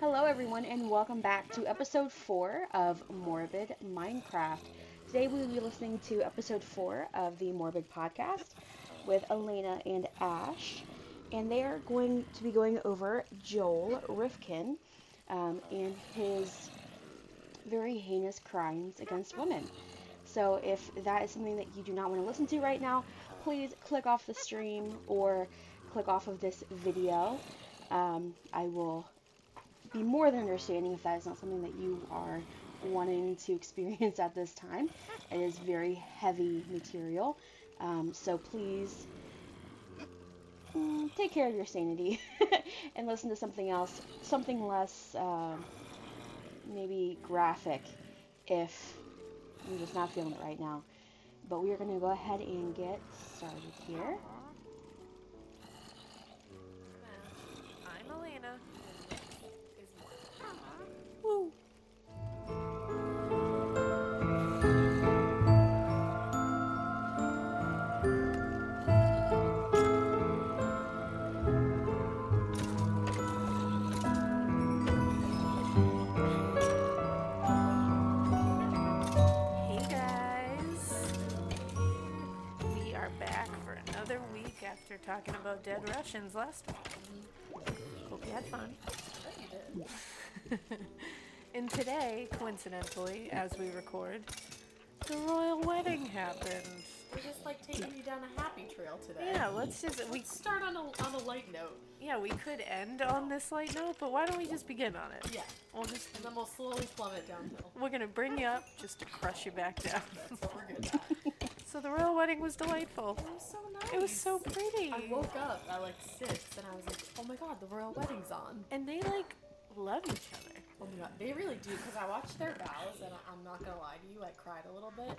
Hello, everyone, and welcome back to episode 4 of Morbid Minecraft. Today we will be listening to episode 4 of the Morbid Podcast with Elena and Ash, and they are going to be going over Joel Rifkin and his very heinous crimes against women. So if that is something that you do not want to listen to right now, please click off the stream or click off of this video. I will be more than understanding if that is not something that you are wanting to experience at this time. It is very heavy material, so please take care of your sanity and listen to something else, something less maybe graphic if you're just not feeling it right now. But we are going to go ahead and get started here. I'm Elena. Woo! Hey guys. We are back for another week after talking about dead Russians last week. Hope you had fun. And today, coincidentally, as we record, the royal wedding happened. We're just taking you down a happy trail today. Yeah, let's start on a light note. Yeah, we could end on this light note, but why don't we just begin on it? Yeah. And then we'll slowly plummet downhill. We're gonna bring you up just to crush you back down. That's what we're good at. So the royal wedding was delightful. It was so nice. It was so pretty. I woke up at 6 and I was like, oh my god, the royal wedding's on. And they love each other. Oh my god, they really do, because I watched their vows and I'm not gonna lie to you, I cried a little bit.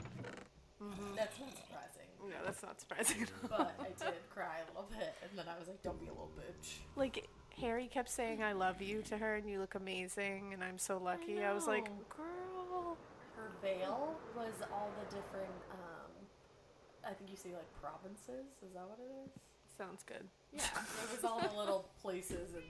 Mm-hmm. That's not surprising. No, that's not surprising. But I did cry a little bit, and then I was like, don't be a little bitch. Harry kept saying I love you to her and you look amazing and I'm so lucky. I was like, girl. Her veil was all the different, I think you see provinces, is that what it is? Sounds good. Yeah, it was all the little places in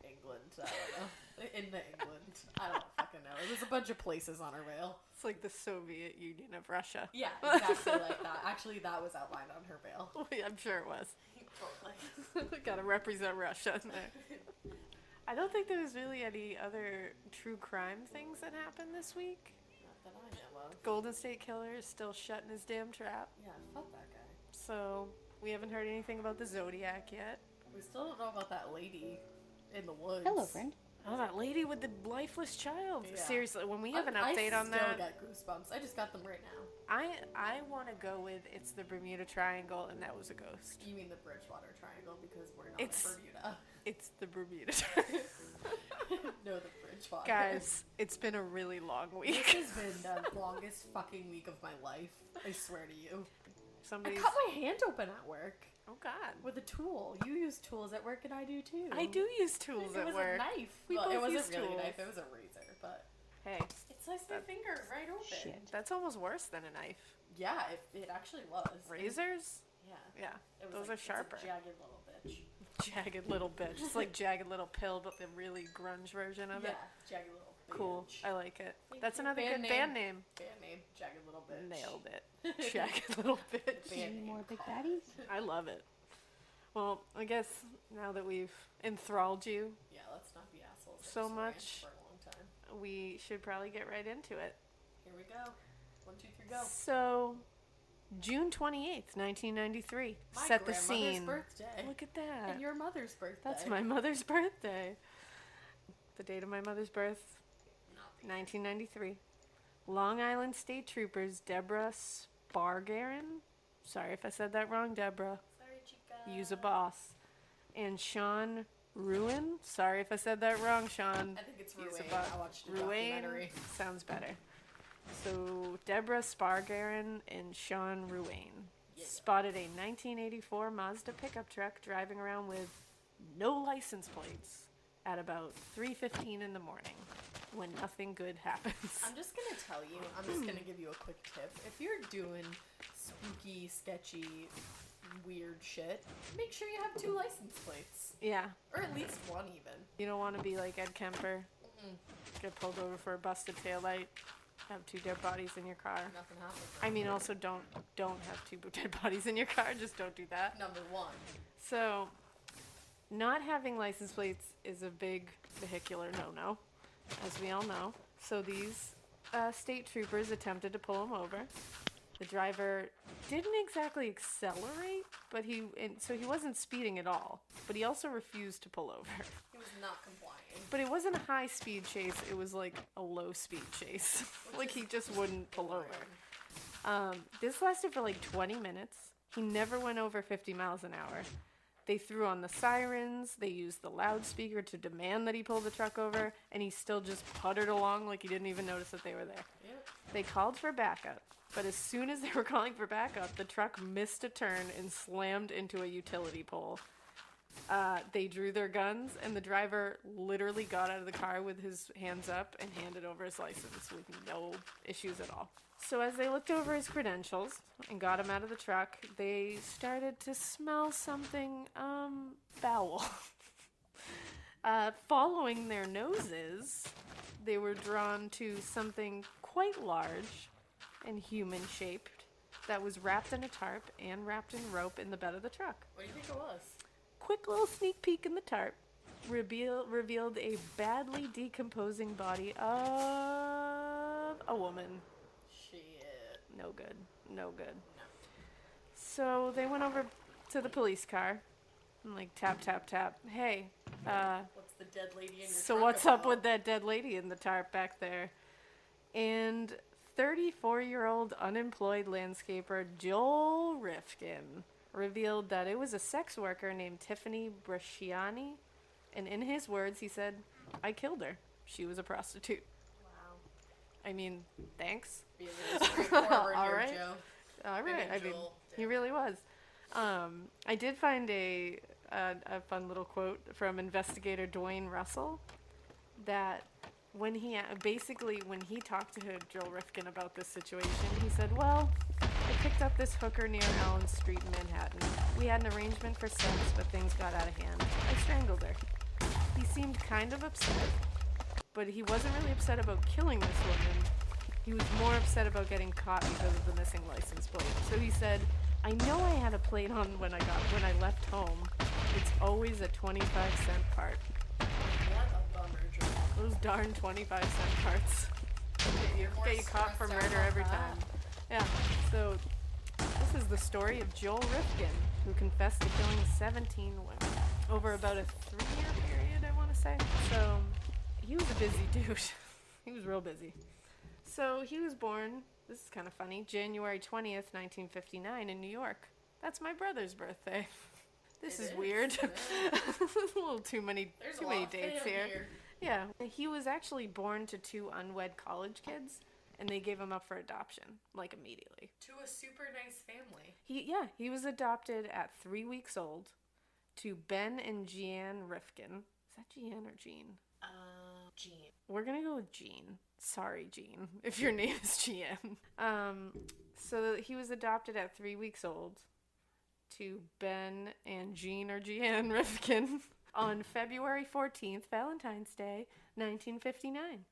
England, I don't know. In England. I don't fucking know. It was a bunch of places on her veil. It's like the Soviet Union of Russia. Yeah, exactly like that. Actually, that was outlined on her veil. I'm sure it was. Totally. Gotta represent Russia in there. I don't think there was really any other true crime things that happened this week. Not that I know of. Golden State Killer is still shut in his damn trap. Yeah, fuck that guy. So, we haven't heard anything about the Zodiac yet. We still don't know about that lady in the woods. Hello, friend. Oh, that lady with the lifeless child. Yeah. Seriously, when we have an update on that. I still get goosebumps. I just got them right now. I want to go with it's the Bermuda Triangle and that was a ghost. You mean the Bridgewater Triangle, because we're not It's- in Bermuda. It's the Bermuda Triangle. No, the Bridgewater. Guys, it's been a really long This week. has been the longest fucking week of my life. I swear to you. I Somebody's. cut my hand open at work Oh God. with a tool. You use tools at work, and I do too. I do use tools It at was work. a knife. We Well, both it wasn't use really tools. a knife. It was a razor, but Hey, it sliced my finger right open. Shit. that's almost worse than a knife. Yeah, it actually was. Razors? Yeah. Yeah, It was those like, are sharper. It's a jagged little bitch. Jagged little bitch. It's like Jagged Little Pill, but the really grunge version of Yeah, it. jagged little bitch. Cool. I like it. Thank That's you. another Band good name. band name. Band name, jagged little bitch. Nailed it. Jagged Little Bitch. Band Any name more big call. baddies? I love it. Well, I guess now that we've enthralled you, Yeah, let's not be assholes. So I just ran much. for a long time. we should probably get right into it. Here we go. 1, 2, 3, go. So, June 28th, 1993. My Set the grandmother's scene. birthday. Look at that. And your mother's birthday. That's my mother's birthday. The date of my mother's birth, 1993. Long Island State Troopers Deborah Spargarin. Sorry if I said that wrong, Deborah. Sorry, chica. Use a boss. And Sean Ruin. Sorry if I said that wrong, Sean. I think it's Use a Ruane. boss. I watched a Ruane documentary. sounds better. So Deborah Spargarin and Sean Ruane spotted a 1984 Mazda pickup truck driving around with no license plates at about 3:15 in the morning when nothing good happens. I'm just going to tell you, I'm just going to give you a quick tip. If you're doing spooky, sketchy weird shit, make sure you have 2 license plates. Yeah. Or at least 1 even. You don't want to be like Ed Kemper. Get pulled over for a busted taillight. Have 2 dead bodies in your car. Nothing happens. I mean, also don't have 2 dead bodies in your car. Just don't do that. Number 1. So, not having license plates is a big vehicular no-no, as we all know. So these state troopers attempted to pull him over. The driver didn't exactly accelerate, but he wasn't speeding at all. But he also refused to pull over. He was not complying. But it wasn't a high-speed chase. It was like a low-speed chase. Like he just wouldn't pull over. This lasted for like 20 minutes. He never went over 50 miles an hour. They threw on the sirens. They used the loudspeaker to demand that he pull the truck over. And he still just puttered along like he didn't even notice that they were there. Yep. They called for backup. But as soon as they were calling for backup, the truck missed a turn and slammed into a utility pole. They drew their guns, and the driver literally got out of the car with his hands up and handed over his license with no issues at all. So as they looked over his credentials and got him out of the truck, they started to smell something, foul. Following their noses, they were drawn to something quite large and human-shaped that was wrapped in a tarp and wrapped in rope in the bed of the truck. What do you think it was? Quick little sneak peek in the tarp revealed a badly decomposing body of a woman. Shit. No good. No good. So they went over to the police car and like tap, tap, tap. Hey, what's the dead lady in your so truck what's about? up with that dead lady in the tarp back there? And 34-year-old unemployed landscaper Joel Rifkin revealed that it was a sex worker named Tiffany Bresciani, and in his words, he said, "I killed her. She was a prostitute." Wow. I mean, thanks. Being really straightforward All here, right. Joe. All Big right. in I mean, Joel. he really was. I did find a fun little quote from investigator Dwayne Russell that when he talked to Joel Rifkin about this situation, he said, "Well, I picked up this hooker near Allen Street in Manhattan. We had an arrangement for sex, but things got out of hand. I strangled her." He seemed kind of upset, but he wasn't really upset about killing this woman. He was more upset about getting caught because of the missing license plate. So he said, "I know I had a plate on when I left home. It's always a 25-cent part." What a bummer, Joe. Those darn 25-cent parts. Get you caught for murder every time. Yeah, so this is the story of Joel Rifkin, who confessed to killing 17 women over about a 3-year period, I want to say. So he was a busy dude. He was real busy. So he was born, this is kind of funny, January 20th, 1959 in New York. That's my brother's birthday. This is weird. A little too many dates here. Yeah, he was actually born to 2 unwed college kids, and they gave him up for adoption, like immediately. To a super nice family. He was adopted at 3 weeks old to Ben and Jeanne Rifkin. Is that Jeanne or Jean? Jean. We're gonna go with Jean. Sorry, Jean, if your name is Jeanne. So he was adopted at 3 weeks old to Ben and Jean or Jeanne Rifkin on February 14th, Valentine's Day, 1959.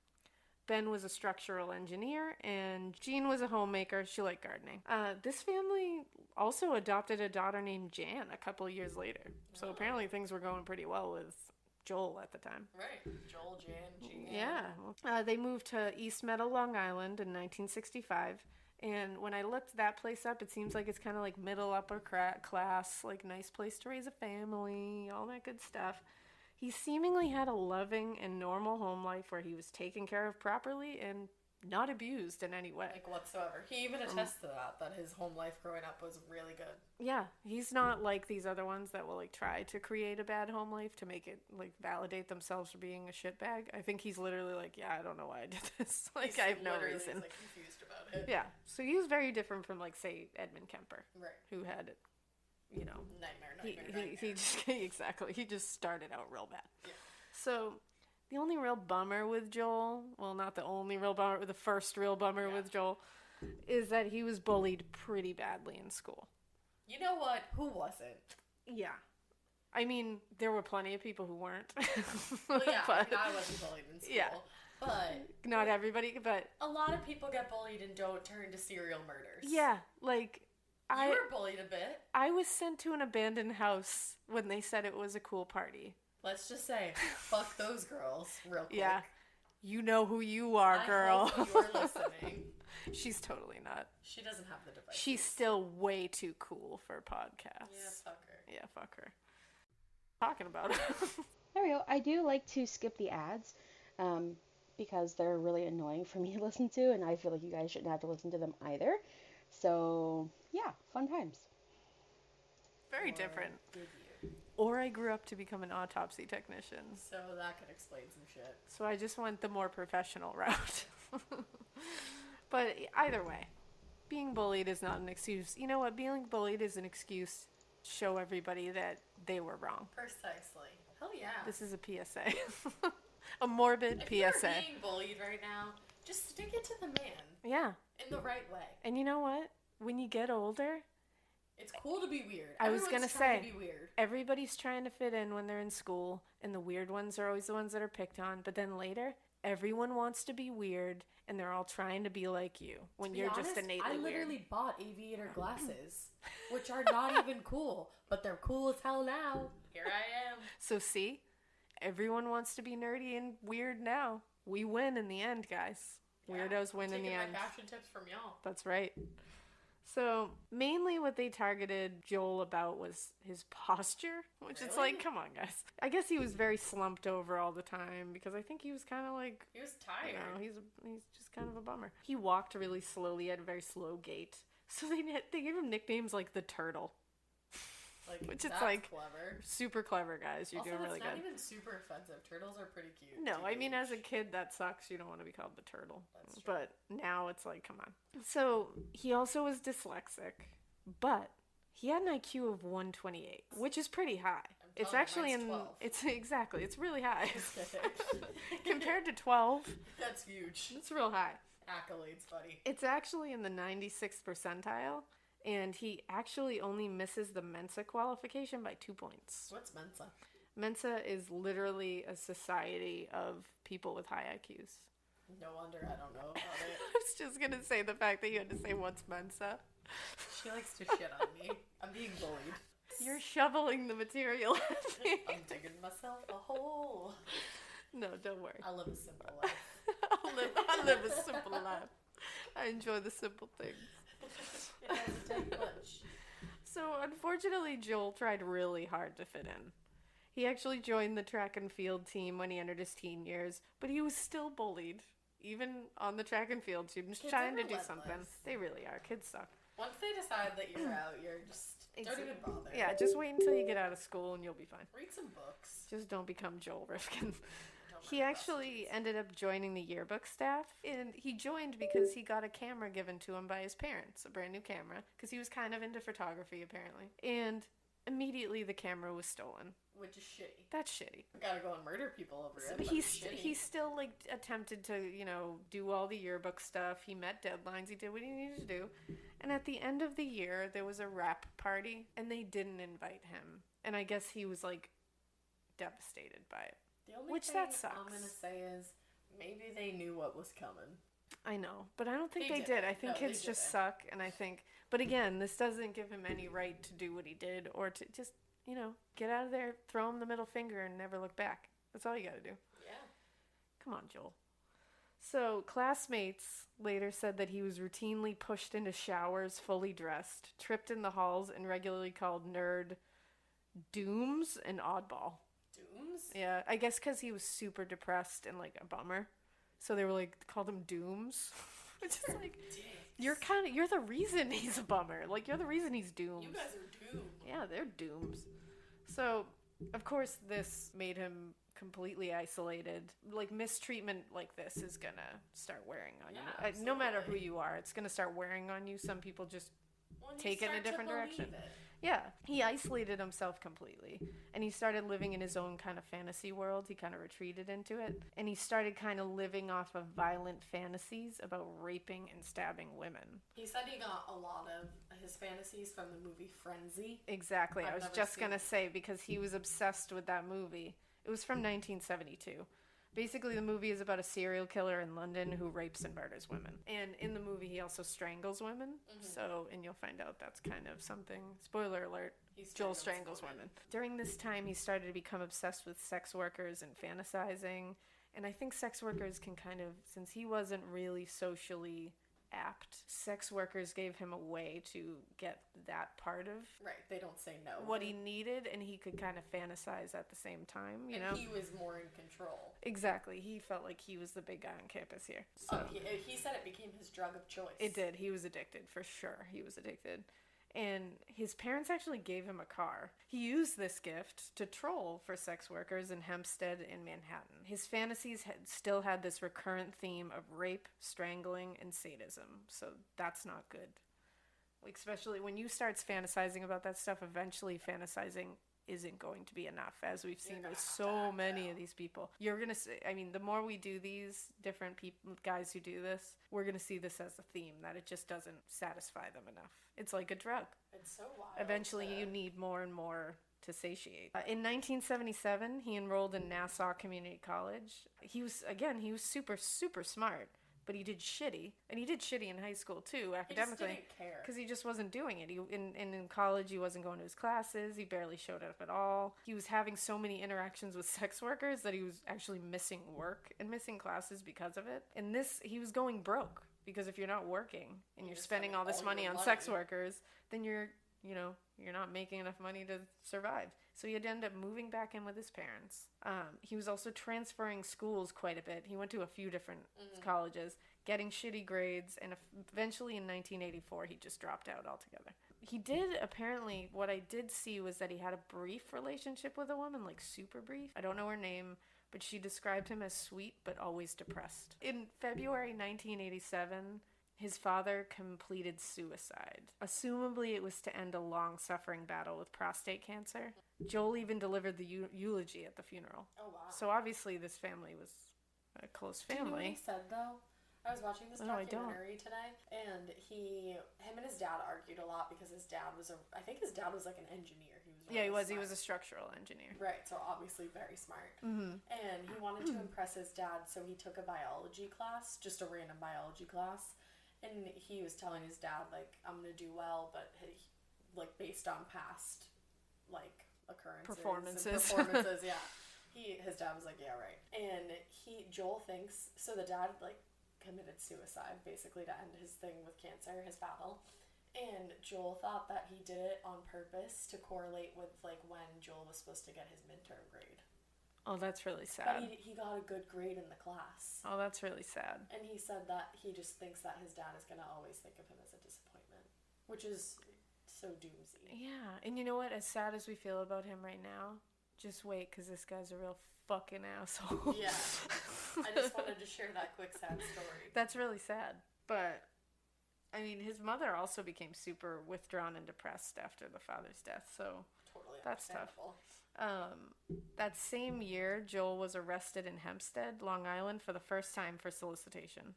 Ben was a structural engineer, and Jean was a homemaker. She liked gardening. This family also adopted a daughter named Jan a couple of years later. So apparently things were going pretty well with Joel at the time. Right. Joel, Jan, Jean. Yeah. They moved to East Meadow, Long Island in 1965. And when I looked that place up, it seems like it's kind of like middle upper class, like nice place to raise a family, all that good stuff. He seemingly had a loving and normal home life where he was taken care of properly and not abused in any way. Like whatsoever. He even attests to that his home life growing up was really good. Yeah, he's not like these other ones that will like try to create a bad home life to make it like validate themselves for being a shitbag. I think he's literally like, yeah, I don't know why I did this. Like, He's I have no literally reason. like confused about it. Yeah, so he was very different from like say Edmund Kemper, Right. who had, you know, Nightmare. he just exactly he just started out real bad. Yeah. So the only real bummer with Joel, well, not the only real bummer, the first real bummer with Joel, is that he was bullied pretty badly in school. You know what? Who wasn't? Yeah. I mean, there were plenty of people who weren't. Well, yeah, but, I wasn't bullied in school. Yeah. But not everybody, but... a lot of people get bullied and don't turn to serial murders. Yeah, like... You were bullied a bit. I was sent to an abandoned house when they said it was a cool party. Let's just say, fuck those girls, real quick. Yeah. You know who you are, girl. I hope you're listening. She's totally not. She doesn't have the device. She's still way too cool for podcasts. Yeah, fuck her. Yeah, fuck her. Talking about it. There we go. I do like to skip the ads because they're really annoying for me to listen to, and I feel like you guys shouldn't have to listen to them either. So, yeah, fun times. Very Or different. did you? Or I grew up to become an autopsy technician. So that could explain some shit. So I just went the more professional route. But either way, being bullied is not an excuse. You know what? Being bullied is an excuse to show everybody that they were wrong. Precisely. Hell yeah. This is a PSA. A morbid if PSA. you're being bullied right now, just stick it to the man. Yeah. In the right way. And you know what? When you get older, it's cool to be weird. I was Everyone's gonna trying say, to be weird. everybody's trying to fit in when they're in school, and the weird ones are always the ones that are picked on. But then later, everyone wants to be weird, and they're all trying to be like you when you're honest, just innately I weird. literally bought aviator glasses, which are not even cool, but they're cool as hell now. Here I am. So see, everyone wants to be nerdy and weird now. We win in the end, guys. Weirdos win in the end. Taking my fashion tips from y'all. That's right. So, mainly what they targeted Joel about was his posture, which it's Really? like, come on, guys. I guess he was very slumped over all the time because I think he was kind of like, He was you tired. know, he's just kind of a bummer. He walked really slowly at a very slow gait. So they gave him nicknames like the Turtle. Like, Which it's that's like- clever. Super clever, guys. You're Also, doing really it's not good. even super offensive. Turtles are pretty cute. No, to I mean, as a gauge. kid, that sucks. You don't want to be called the Turtle. That's true. But now it's like, come on. So he also was dyslexic, but he had an IQ of 128, which is pretty high. It's telling you, actually mine's in. 12. It's exactly. It's really high Just kidding. compared to 12. That's huge. It's real high. Accolades, buddy. It's actually in the 96th percentile, and he actually only misses the Mensa qualification by 2 points. What's Mensa? Mensa is literally a society of people with high IQs. No wonder I don't know about it. I was just gonna say the fact that you had to say what's Mensa. She likes to shit on me. I'm being bullied. You're shoveling the material at me. I'm digging myself a hole. No, don't worry. I live a simple life. I live a simple life. I enjoy the simple things. It doesn't take much. So, unfortunately, Joel tried really hard to fit in. He actually joined the track and field team when he entered his teen years, but he was still bullied. Even on the track and field team, just Kids trying are to do relentless. something. They really are. Kids suck. Once they decide that you're out, you're just don't even bother. Yeah, just wait until you get out of school and you'll be fine. Read some books. Just don't become Joel Rifkin. Don't He write actually prostitutes. ended up joining the yearbook staff, and he joined because he got a camera given to him by his parents, a brand new camera, because he was kind of into photography apparently. And immediately the camera was stolen. Which is shitty. That's shitty. Gotta go and murder people over it. But He still like attempted to, do all the yearbook stuff. He met deadlines. He did what he needed to do. And at the end of the year, there was a wrap party, and they didn't invite him. And I guess he was like devastated by it. The only Which thing that sucks. I'm gonna say is maybe they knew what was coming. I know, but I don't think They they did. didn't. I think No, they kids just didn't. suck, and I think, but again, this doesn't give him any right to do what he did, or to just, get out of there, throw him the middle finger, and never look back. That's all you gotta do. Yeah. Come on, Joel. So, classmates later said that he was routinely pushed into showers fully dressed, tripped in the halls, and regularly called nerd dooms and oddball. Dooms? Yeah, I guess because he was super depressed and like a bummer. So they were like, called him dooms. Which is like, you're the reason he's a bummer. Like, you're the reason he's doomed. You guys are doomed. Yeah, they're dooms. So, of course, this made him completely isolated. Like, mistreatment like this is gonna start wearing on Yeah, you. No matter who absolutely. you are, it's gonna start wearing on you. Some people just When you take it in a start to different believe direction. it. Yeah, he isolated himself completely, and he started living in his own kind of fantasy world. He kind of retreated into it, and he started kind of living off of violent fantasies about raping and stabbing women. He said he got a lot of his fantasies from the movie Frenzy. Exactly. I was just going to it. say, because he was obsessed with that movie. It was from 1972. Basically, the movie is about a serial killer in London who rapes and murders women. And in the movie, he also strangles women. So, and you'll find out that's kind of something. Spoiler alert. Joel strangles women. During this time, he started to become obsessed with sex workers and fantasizing. And I think sex workers can kind of, since he wasn't really socially apt, sex workers gave him a way to get that part of Right, they don't say no. what he needed, and he could kind of fantasize at the same time, you know? He was more in control. Exactly. He felt like he was the big guy on campus here. So He said it became his drug of choice. it did. He was addicted, for sure. He was addicted. And his parents actually gave him a car. He used this gift to troll for sex workers in Hempstead and Manhattan. His fantasies still had this recurrent theme of rape, strangling, and sadism. So that's not good. Like, especially when you start fantasizing about that stuff, eventually fantasizing isn't going to be enough, as we've seen with so many of these people. You're going to see, I mean, the more we do these different people, guys who do this, we're going to see this as a theme, that it just doesn't satisfy them enough. It's like a drug. It's so wild. Eventually you need more and more to satiate. In 1977, he enrolled in Nassau Community College. He was super, super smart. But he did shitty. And he did shitty in high school, too, academically. He just didn't care. Because he just wasn't doing it. In college, he wasn't going to his classes. He barely showed up at all. He was having so many interactions with sex workers that he was actually missing work and missing classes because of it. And he was going broke. Because if you're not working and you're spending all this money on sex workers, then you're not making enough money to survive. So he had to end up moving back in with his parents. He was also transferring schools quite a bit. He went to a few different colleges, getting shitty grades, and eventually in 1984 he just dropped out altogether. He did, apparently, what I did see was that he had a brief relationship with a woman, like super brief. I don't know her name, but she described him as sweet but always depressed. In February 1987, his father completed suicide. Assumably, it was to end a long-suffering battle with prostate cancer. Joel even delivered the eulogy at the funeral. Oh, wow. So obviously this family was a close family. Do you know what he said, though? I was watching this documentary today, and him and his dad argued a lot because his dad was I think his dad was like an engineer. He was a structural engineer. Right, so obviously very smart. Mm-hmm. And he wanted to impress his dad, so he took a biology class, just a random biology class. And he was telling his dad, like, I'm going to do well, but like based on past like occurrences. Performances, yeah. His dad was like, yeah, right. And Joel thinks, so the dad like committed suicide basically to end his thing with cancer, his battle. And Joel thought that he did it on purpose to correlate with like when Joel was supposed to get his midterm grade. Oh, that's really sad. But he got a good grade in the class. Oh, that's really sad. And he said that he just thinks that his dad is going to always think of him as a disappointment, which is so doomsy. Yeah, and you know what? As sad as we feel about him right now, just wait, because this guy's a real fucking asshole. Yeah. I just wanted to share that quick sad story. That's really sad. But, I mean, his mother also became super withdrawn and depressed after the father's death, so totally that's tough. That same year, Joel was arrested in Hempstead, Long Island, for the first time for solicitation.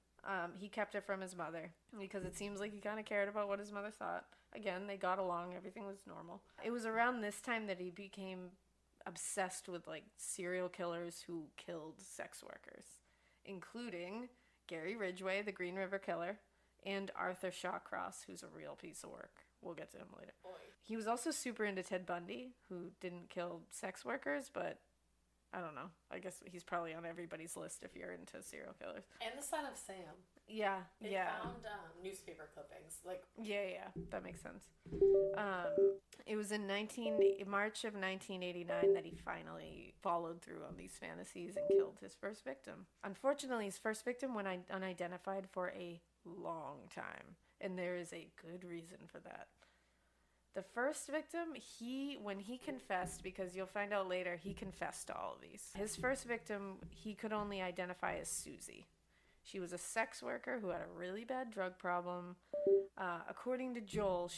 He kept it from his mother because it seems like he kind of cared about what his mother thought. Again, they got along. Everything was normal. It was around this time that he became obsessed with, like, serial killers who killed sex workers, including Gary Ridgway, the Green River Killer, and Arthur Shawcross, who's a real piece of work. We'll get to him later. Boy. He was also super into Ted Bundy, who didn't kill sex workers, but I don't know. I guess he's probably on everybody's list if you're into serial killers. And the Son of Sam. Yeah, they found newspaper clippings. Yeah, that makes sense. It was in March of 1989 that he finally followed through on these fantasies and killed his first victim. Unfortunately, his first victim went unidentified for a long time, and there is a good reason for that. The first victim, when he confessed, because you'll find out later, he confessed to all of these. His first victim, he could only identify as Susie. She was a sex worker who had a really bad drug problem. According to Joel,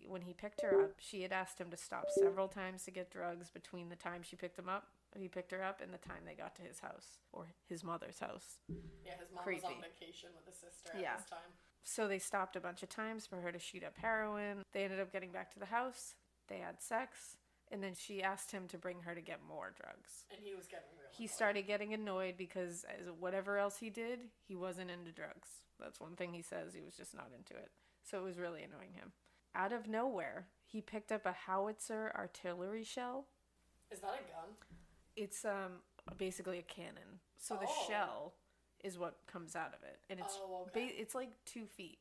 when he picked her up, she had asked him to stop several times to get drugs between the time he picked her up and the time they got to his house, or his mother's house. Yeah, his mom was on vacation with his sister at this time. So they stopped a bunch of times for her to shoot up heroin. They ended up getting back to the house. They had sex. And then she asked him to bring her to get more drugs. And he was getting real annoyed. He started getting annoyed because whatever else he did, he wasn't into drugs. That's one thing he says. He was just not into it. So it was really annoying him. Out of nowhere, he picked up a howitzer artillery shell. Is that a gun? It's basically a cannon. So the shell is what comes out of it. And it's it's like 2 feet.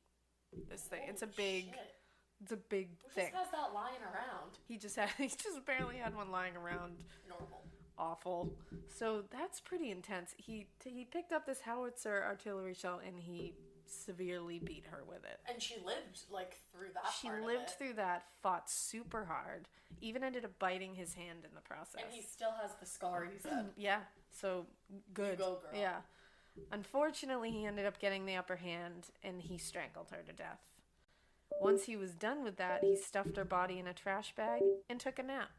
This thing. It's a big... Shit. It's a big thing. Who just has that lying around? He just barely had one lying around. Normal. Awful. So that's pretty intense. He picked up this howitzer artillery shell and he severely beat her with it. And she lived through that. She lived through that, fought super hard, even ended up biting his hand in the process. And he still has the scar, he said. Yeah. So good. You go, girl. Yeah. Unfortunately, he ended up getting the upper hand and he strangled her to death. Once he was done with that, he stuffed her body in a trash bag and took a nap.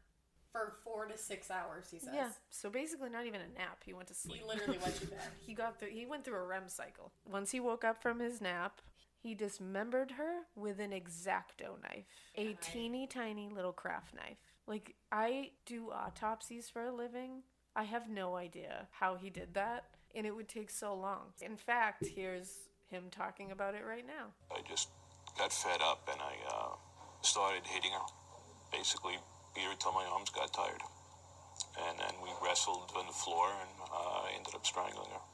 For 4 to 6 hours, he says. Yeah, so basically not even a nap. He went to sleep. He literally went to bed. He went through a REM cycle. Once he woke up from his nap, he dismembered her with an X-Acto knife. A teeny tiny little craft knife. I do autopsies for a living. I have no idea how he did that, and it would take so long. In fact, here's him talking about it right now. I just got fed up and I started hitting her. Basically, beat her till my arms got tired. And then we wrestled on the floor and I ended up strangling her.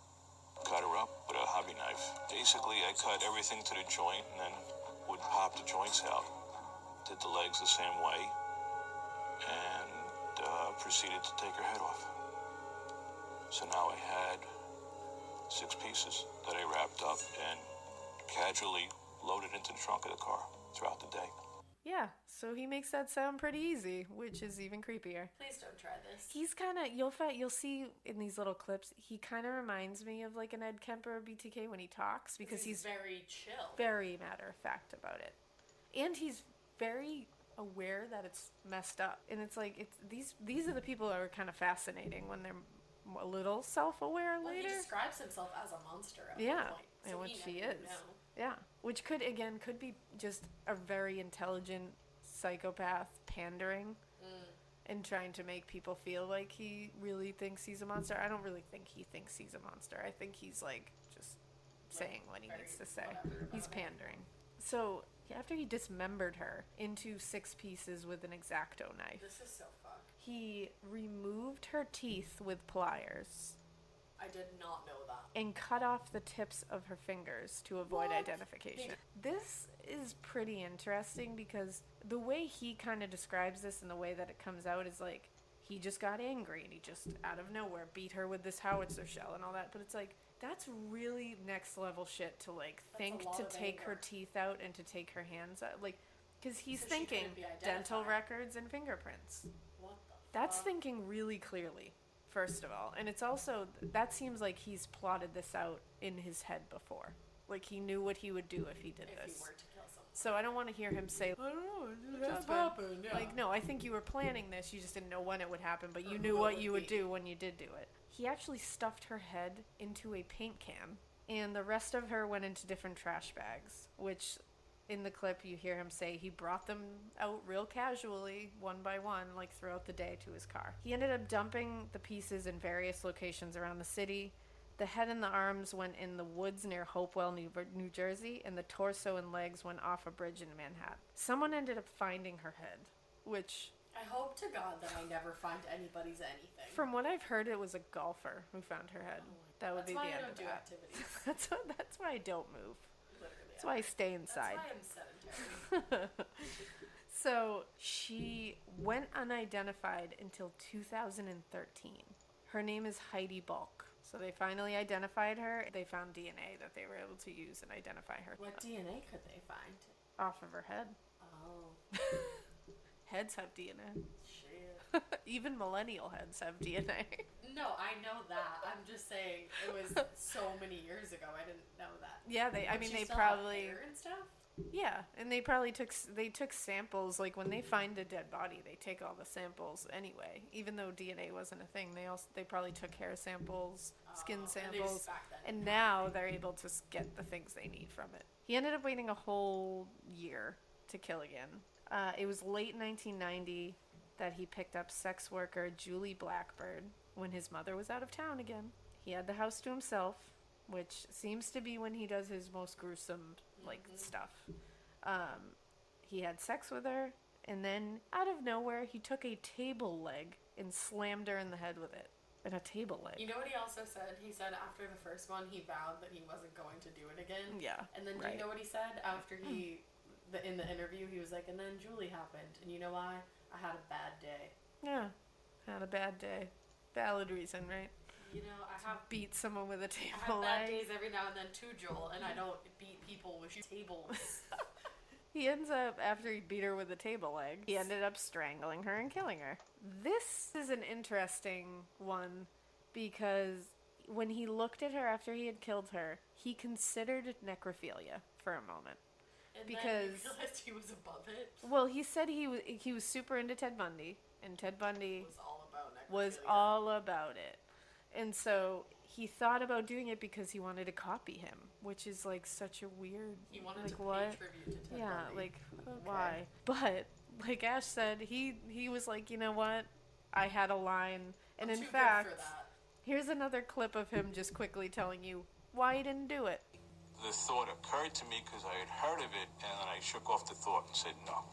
Cut her up with a hobby knife. Basically, I cut everything to the joint and then would pop the joints out. Did the legs the same way and proceeded to take her head off. So now I had 6 pieces that I wrapped up and casually loaded into the trunk of the car throughout the day. Yeah, so he makes that sound pretty easy, which is even creepier. Please don't try this. He's kind of, you'll see in these little clips, he kind of reminds me of an Ed Kemper or BTK when he talks, because he's very chill. Very matter-of-fact about it. And he's very aware that it's messed up. And it's these are the people that are kind of fascinating when they're a little self-aware later. He describes himself as a monster at one point. So and which he is. Yeah, which could be just a very intelligent psychopath pandering and trying to make people feel like he really thinks he's a monster. I don't really think he thinks he's a monster. I think he's just saying what he needs to say. He's pandering. So after he dismembered her into 6 pieces with an X-Acto knife. This is so fucked. He removed her teeth with pliers. I did not know that. And cut off the tips of her fingers to avoid identification. This is pretty interesting because the way he kind of describes this and the way that it comes out is he just got angry and he just out of nowhere beat her with this howitzer shell and all that. But it's that's really next level shit to think to take her teeth out and to take her hands out. Because he's thinking dental records and fingerprints. What the fuck? That's thinking really clearly. First of all, and it's also, that seems like he's plotted this out in his head before. He knew what he would do if he did this. If he were to kill someone. So I don't want to hear him say, I don't know, it just happened. Yeah. No, I think you were planning this, you just didn't know when it would happen, but you knew what you would do when you did do it. He actually stuffed her head into a paint can, and the rest of her went into different trash bags, which in the clip you hear him say he brought them out real casually, one by one, throughout the day to his car. He ended up dumping the pieces in various locations around the city. The head and the arms went in the woods near Hopewell, New Jersey, and the torso and legs went off a bridge in Manhattan. Someone ended up finding her head, which... I hope to God that I never find anybody's anything. From what I've heard, it was a golfer who found her head. That would be the end of that. That's why I don't move. That's why I stay inside. That's why I'm sedentary. So she went unidentified until 2013. Her name is Heidi Bulk. So they finally identified her. They found DNA that they were able to use and identify her. What DNA could they find? Off of her head. Oh. Heads have DNA. Shit. Even millennial heads have DNA. No, I know that. I'm just saying it was so many years ago. I didn't know that. Yeah, they probably have hair and stuff. Yeah, and they probably took samples. Like when they find a dead body, they take all the samples anyway. Even though DNA wasn't a thing, they probably took hair samples, skin samples, and now they're able to get the things they need from it. He ended up waiting a whole year to kill again. It was late 1990 that he picked up sex worker Julie Blackbird when his mother was out of town again. He had the house to himself, which seems to be when he does his most gruesome stuff. He had sex with her, and then out of nowhere he took a table leg and slammed her in the head with it. And a table leg. You know what he also said? He said after the first one he vowed that he wasn't going to do it again. Yeah. And then do you know what he said after in the interview? He was like, and then Julie happened, and you know why? I had a bad day. Yeah, had a bad day. Valid reason, right? You know, I have beat someone with a table I have leg. bad days every now and then too, Joel, and I don't beat people with tables. He ends up, after he beat her with a table leg, he ended up strangling her and killing her. This is an interesting one because when he looked at her after he had killed her, he considered necrophilia for a moment. And because then he realized he was above it. Well, he said he was super into Ted Bundy, and Ted Bundy was all about it. And so he thought about doing it because he wanted to copy him, which is like such a weird. He wanted like to what? pay tribute to Ted yeah, Bundy. like why? But like Ash said, he was like, you know what? I had a line, and in fact, here's another clip of him just quickly telling you why he didn't do it. The thought occurred to me because I had heard of it, and then I shook off the thought and said, no.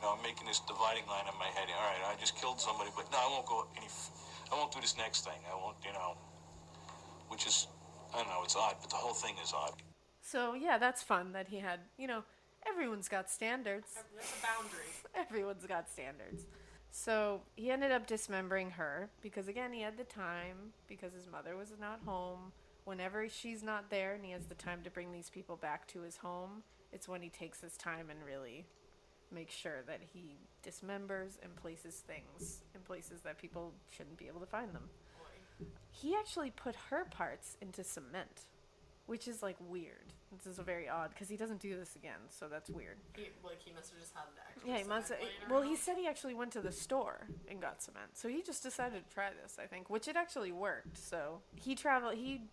Now I'm making this dividing line in my head. All right, I just killed somebody, but no, I won't go I won't do this next thing. I won't, which is, I don't know, it's odd, but the whole thing is odd. So, yeah, that's fun that he had, everyone's got standards. There's a boundary. Everyone's got standards. So, he ended up dismembering her because, again, he had the time because his mother was not home. Whenever she's not there and he has the time to bring these people back to his home, it's when he takes his time and really makes sure that he dismembers and places things in places that people shouldn't be able to find them. He actually put her parts into cement, which is like weird. This is very odd because he doesn't do this again, so that's weird. He must have just had the actual he must have. Well, he said he actually went to the store and got cement, so he just decided to try this, I think, which it actually worked. So he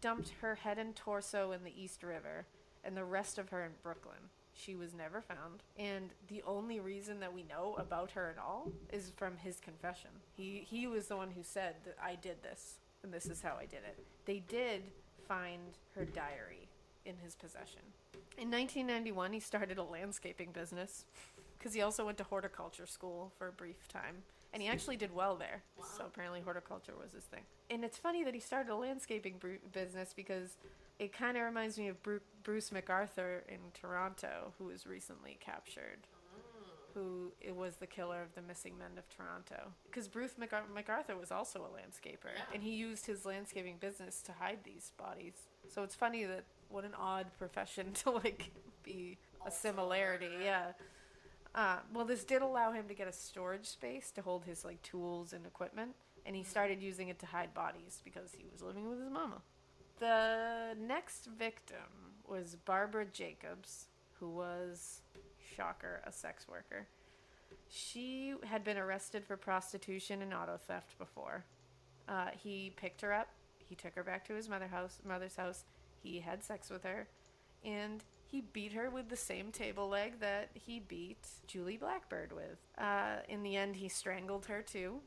dumped her head and torso in the East River, and the rest of her in Brooklyn. She was never found, and the only reason that we know about her at all is from his confession. He was the one who said that I did this, and this is how I did it. They did find her diary in his possession. In 1991, he started a landscaping business, because he also went to horticulture school for a brief time, and he actually did well there. Wow. So apparently horticulture was his thing. And it's funny that he started a landscaping business because it kind of reminds me of Bruce MacArthur in Toronto, who was recently captured, who was the killer of the missing men of Toronto. Because Bruce MacArthur was also a landscaper, and he used his landscaping business to hide these bodies. So it's funny that what an odd profession to be a similarity, yeah. Well, this did allow him to get a storage space to hold his tools and equipment, and he started using it to hide bodies because he was living with his mama. The next victim was Barbara Jacobs, who was, shocker, a sex worker. She had been arrested for prostitution and auto theft before. He picked her up, he took her back to his mother's house, he had sex with her, and he beat her with the same table leg that he beat Julie Blackbird with. In the end, he strangled her too.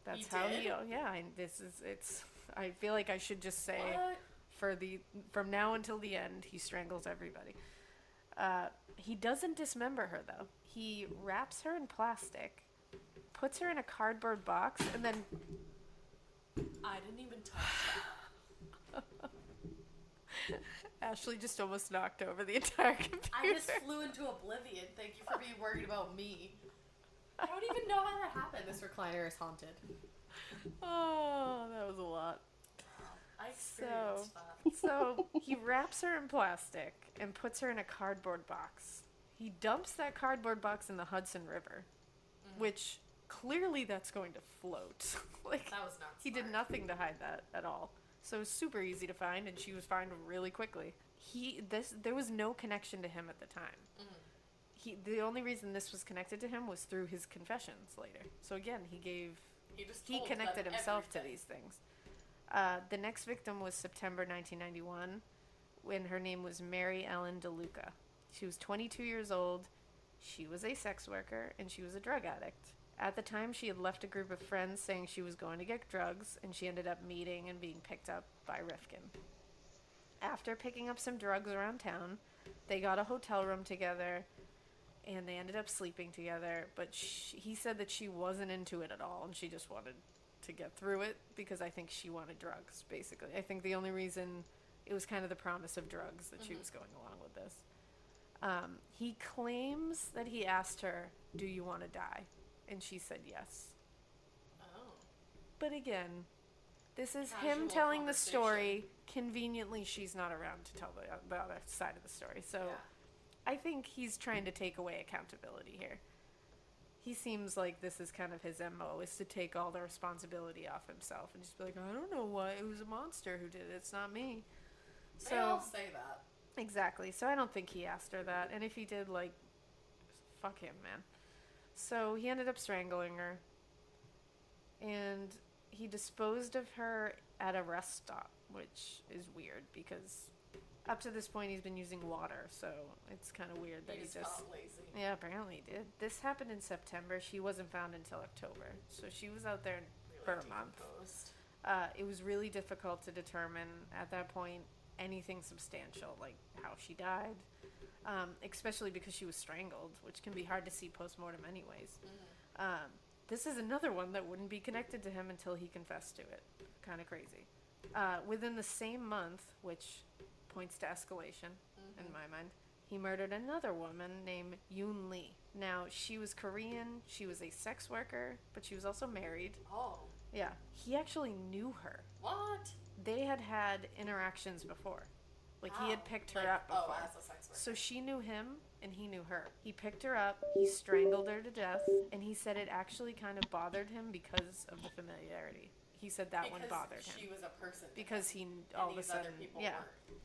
That's how he. Yeah, I feel like I should just say, from now until the end, he strangles everybody. He doesn't dismember her though. He wraps her in plastic, puts her in a cardboard box, and then. I didn't even touch that. Ashley just almost knocked over the entire computer. I just flew into oblivion. Thank you for being worried about me. I don't even know how that happened. This recliner is haunted. Oh, that was a lot. I experienced that. So he wraps her in plastic and puts her in a cardboard box. He dumps that cardboard box in the Hudson River, which clearly that's going to float. Like, that was not smart. He did nothing to hide that at all. So it was super easy to find, and she was found really quickly. There was no connection to him at the time. Mm-hmm. The only reason this was connected to him was through his confessions later. So again, he connected himself to these things. The next victim was September 1991, when her name was Mary Ellen DeLuca. She was 22 years old. She was a sex worker, and she was a drug addict. At the time, she had left a group of friends saying she was going to get drugs, and she ended up meeting and being picked up by Rifkin. After picking up some drugs around town, they got a hotel room together, and they ended up sleeping together, but he said that she wasn't into it at all, and she just wanted to get through it, because I think she wanted drugs, basically. I think the only reason it was kind of the promise of drugs that she was going along with this. He claims that he asked her, "Do you want to die?" And she said yes. Oh. But again, this is Casual him telling the story. Conveniently, she's not around to tell the other side of the story. So I think he's trying to take away accountability here. He seems like this is kind of his MO, is to take all the responsibility off himself and just be like, I don't know why, it was a monster who did it, it's not me. They all say that. Exactly. So I don't think he asked her that. And if he did, like, fuck him, man. So he ended up strangling her. And he disposed of her at a rest stop, which is weird because up to this point he's been using water. So it's kind of weird that he just got lazy. Yeah, apparently he did. This happened in September. She wasn't found until October. So she was out there for a month. It was really difficult to determine at that point anything substantial, like how she died, especially because she was strangled, which can be hard to see post-mortem anyways. This is another one that wouldn't be connected to him until he confessed to it. Kind of crazy. Within the same month, which points to escalation in my mind, he murdered another woman named Yoon Lee. Now, she was Korean, she was a sex worker, but she was also married. Oh. Yeah. He actually knew her. What? They had interactions before. Like, he had picked her up before. As a sex worker. So she knew him, and he knew her. He picked her up, he strangled her to death, and he said it actually kind of bothered him because of the familiarity. He said that one bothered him. She was a person. Because he, all of a sudden, weren't.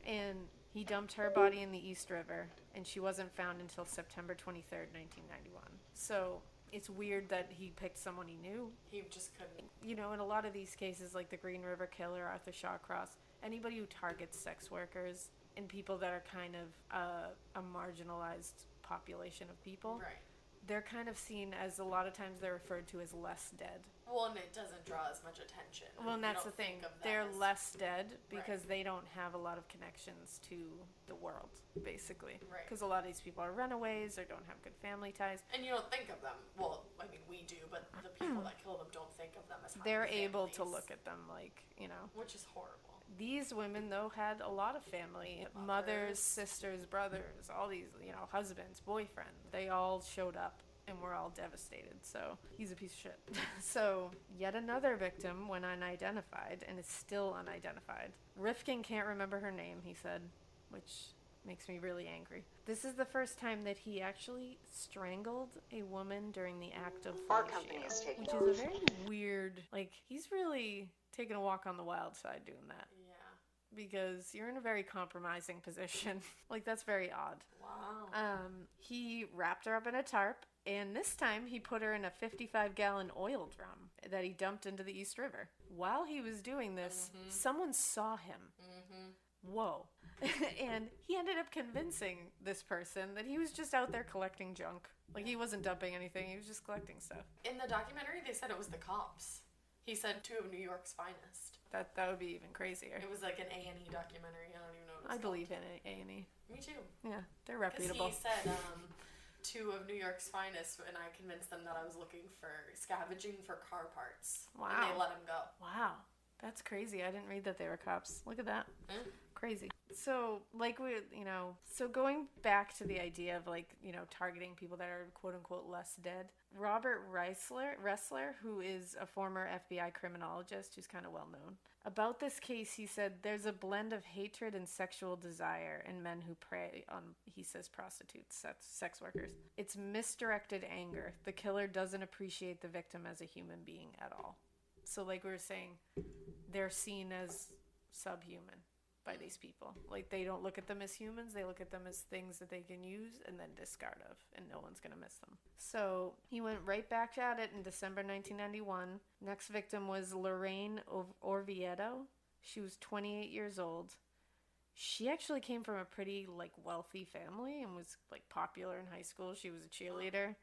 And he dumped her body in the East River, and she wasn't found until September 23rd, 1991. So it's weird that he picked someone he knew. He just couldn't. You know, in a lot of these cases, like the Green River Killer, Arthur Shawcross, anybody who targets sex workers and people that are kind of a marginalized population of people, right, they're kind of seen as, a lot of times they're referred to as less dead. Well, and it doesn't draw as much attention. Well, and that's the thing. They're less dead because they don't have a lot of connections to the world, basically. Right. Because a lot of these people are runaways or don't have good family ties. And you don't think of them. Well, I mean, we do, but the people that kill them don't think of them as having They're families, able to look at them like, you know. which is horrible. These women, though, had a lot of family. Mothers, sisters, brothers, all these, you know, husbands, boyfriends. They all showed up. And we're all devastated, so he's a piece of shit. So, yet another victim went unidentified, and is still unidentified. Rifkin can't remember her name, he said, which makes me really angry. This is the first time that he actually strangled a woman during the act of fellatio, which is a very weird, like, he's really taking a walk on the wild side doing that. Yeah. Because you're in a very compromising position. Like, that's very odd. Wow. He wrapped her up in a tarp, and this time he put her in a 55-gallon oil drum that he dumped into the East River. While he was doing this, someone saw him. Whoa. And he ended up convincing this person that he was just out there collecting junk. Like, he wasn't dumping anything, he was just collecting stuff. In the documentary, they said it was the cops. He said 2 of New York's finest. That would be even crazier. It was like an A&E documentary. I don't even know what it was I believe in A&E. Me too. Yeah, they're reputable. Because he said 2 of New York's finest, and I convinced them that I was looking for scavenging for car parts. Wow. And they let him go. Wow. That's crazy. I didn't read that they were cops. Look at that. Crazy. So, so going back to the idea of, targeting people that are quote-unquote less dead, Robert Ressler, who is a former FBI criminologist who's kind of well-known, about this case, he said, there's a blend of hatred and sexual desire in men who prey on, he says, prostitutes, sex workers. It's misdirected anger. The killer doesn't appreciate the victim as a human being at all. So, like we were saying, they're seen as subhuman by these people. Like, they don't look at them as humans, they look at them as things that they can use and then discard of, and no one's gonna miss them. So he went right back at it in December 1991. Next victim was Lorraine Orvieto. She was 28 years old. She actually came from a pretty, wealthy family and was, popular in high school. She was a cheerleader.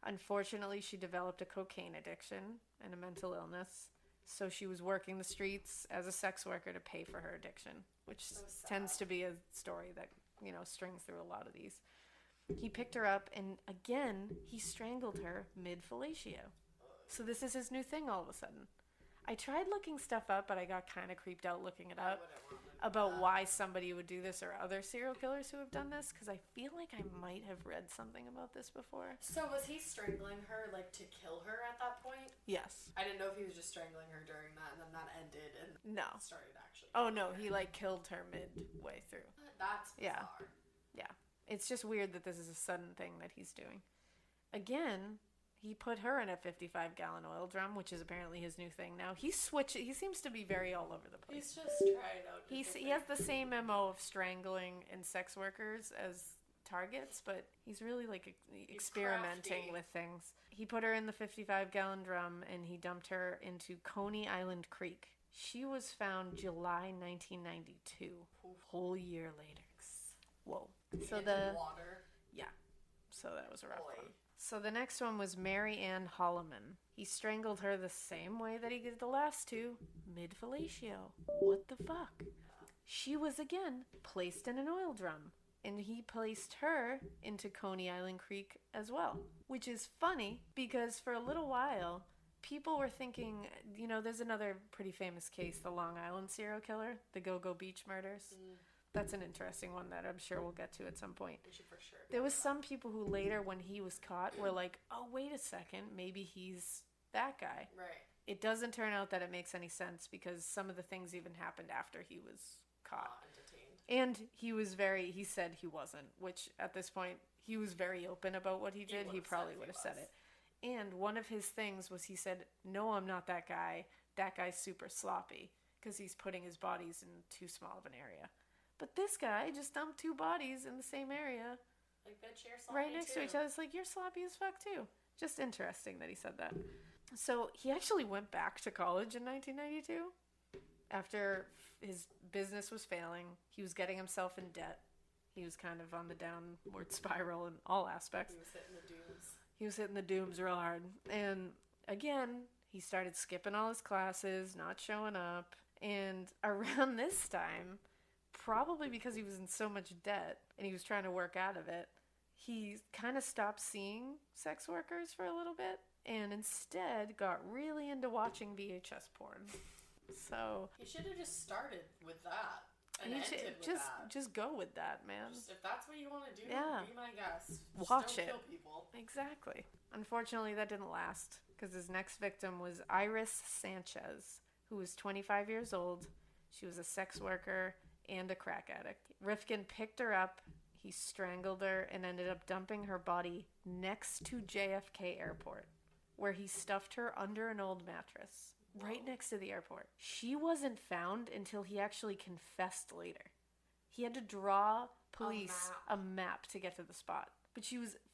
Unfortunately, she developed a cocaine addiction and a mental illness. So she was working the streets as a sex worker to pay for her addiction, which tends to be a story that, strings through a lot of these. He picked her up, and again, he strangled her mid-fellatio. So this is his new thing all of a sudden. I tried looking stuff up, but I got kind of creeped out looking it up about why somebody would do this, or other serial killers who have done this, because I feel like I might have read something about this before. So was he strangling her, to kill her at that point? Yes. I didn't know if he was just strangling her during that, and then that ended, and started actually. Oh, no, he, killed her midway through. That's bizarre. Yeah. It's just weird that this is a sudden thing that he's doing. Again, he put her in a 55-gallon oil drum, which is apparently his new thing now. He seems to be very all over the place. He's just trying out. He has the same MO of strangling and sex workers as targets, but he's really experimenting with things. He put her in the 55-gallon drum and he dumped her into Coney Island Creek. She was found July 1992, whole year later. Whoa. So water. Yeah. So that was a rough one. So the next one was Mary Ann Holloman. He strangled her the same way that he did the last two, mid-fellatio. What the fuck? She was again placed in an oil drum, and he placed her into Coney Island Creek as well, which is funny because for a little while people were thinking, there's another pretty famous case, the Long Island serial killer, the Go-Go Beach murders. That's an interesting one that I'm sure we'll get to at some point. We should for sure. There was some people who later, when he was caught, were like, oh, wait a second, maybe he's that guy. Right. It doesn't turn out that it makes any sense because some of the things even happened after he was caught. And he said he wasn't, which at this point, he was very open about what he did. He probably would have said it. And one of his things was he said, no, I'm not that guy. That guy's super sloppy because he's putting his bodies in too small of an area. But this guy just dumped two bodies in the same area. Bitch, you're sloppy right next too. to each other. It's you're sloppy as fuck too. Just interesting that he said that. So he actually went back to college in 1992 after his business was failing. He was getting himself in debt. He was kind of on the downward spiral in all aspects. He was hitting the dooms. He was hitting the dooms real hard. And again, he started skipping all his classes, not showing up. And around this time, probably because he was in so much debt and he was trying to work out of it, he kind of stopped seeing sex workers for a little bit and instead got really into watching VHS porn. So he should have just started with that and you ended should with that. just go with that, man. If that's what you want to do, Yeah. be my guest. Just watch don't it. Kill people. Exactly. Unfortunately, that didn't last because his next victim was Iris Sanchez, who was 25 years old. She was a sex worker and a crack addict. Rifkin picked her up, he strangled her, and ended up dumping her body next to JFK Airport, where he stuffed her under an old mattress, right next to the airport. She wasn't found until he actually confessed later. He had to draw police a map to get to the spot. But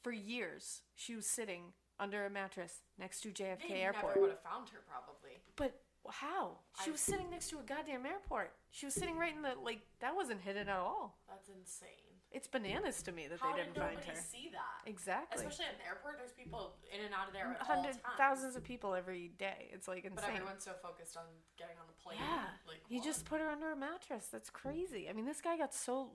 for years, she was sitting under a mattress next to JFK Airport. Never would have found her, probably. But how? She was sitting next to a goddamn airport. She was sitting right in the, that wasn't hidden at all. That's insane. It's bananas to me that they didn't find her. How did nobody see that? Exactly. Especially at an airport, there's people in and out of there at Hundreds, all times. thousands of people every day. It's insane. But everyone's so focused on getting on the plane. Yeah. He just put her under a mattress. That's crazy. I mean, this guy got so,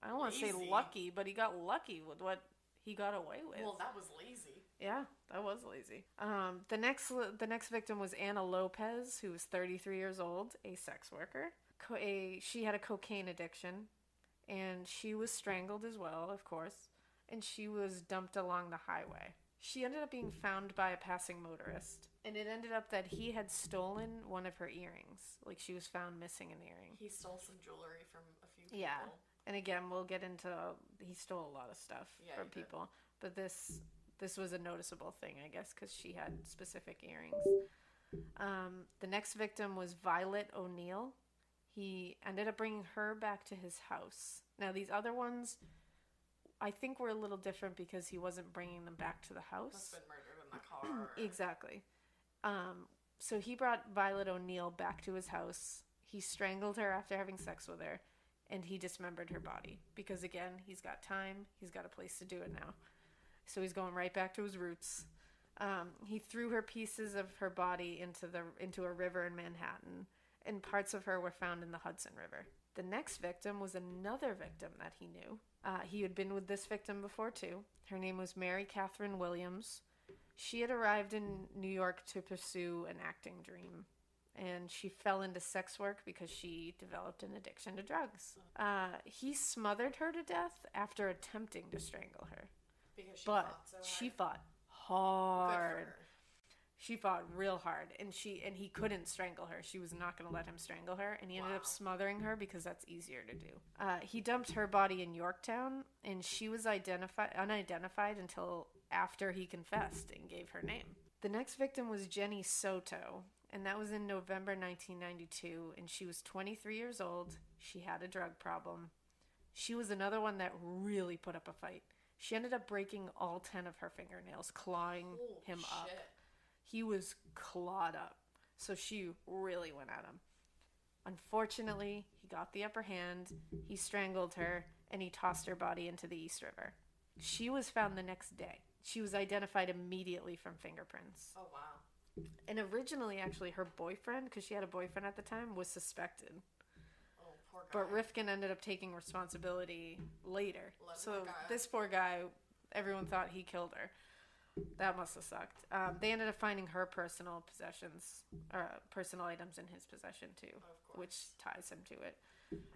I don't want to say lucky, but he got lucky with what he got away with. Well, that was lazy. Yeah, that was lazy. The next victim was Anna Lopez, who was 33 years old, a sex worker. she had a cocaine addiction, and she was strangled as well, of course, and she was dumped along the highway. She ended up being found by a passing motorist, and it ended up that he had stolen one of her earrings. Like, she was found missing an earring. He stole some jewelry from a few people. Yeah, and again, we'll get into, he stole a lot of stuff from people, but this was a noticeable thing, I guess, because she had specific earrings. The next victim was Violet O'Neill. He ended up bringing her back to his house. Now, these other ones, I think, were a little different because he wasn't bringing them back to the house. Must have been murdered in the car. Exactly. So he brought Violet O'Neill back to his house. He strangled her after having sex with her, and he dismembered her body. Because, again, he's got time. He's got a place to do it now. So he's going right back to his roots. He threw her pieces of her body into a river in Manhattan, and parts of her were found in the Hudson River. The next victim was another victim that he knew. He had been with this victim before, too. Her name was Mary Catherine Williams. She had arrived in New York to pursue an acting dream, and she fell into sex work because she developed an addiction to drugs. He smothered her to death after attempting to strangle her. Because she fought hard. She fought real hard, and he couldn't strangle her. She was not going to let him strangle her, and he ended up smothering her because that's easier to do. He dumped her body in Yorktown, and she was unidentified until after he confessed and gave her name. The next victim was Jenny Soto, and that was in November 1992, and she was 23 years old. She had a drug problem. She was another one that really put up a fight. She ended up breaking all 10 of her fingernails, clawing him up. He was clawed up, so she really went at him. Unfortunately, he got the upper hand, he strangled her, and he tossed her body into the East River. She was found the next day. She was identified immediately from fingerprints. Oh, wow. And originally, actually, her boyfriend, because she had a boyfriend at the time, was suspected. Oh, poor guy. But Rifkin ended up taking responsibility later. So this poor guy, everyone thought he killed her. That must have sucked. They ended up finding her personal possessions, personal items in his possession too, which ties him to it.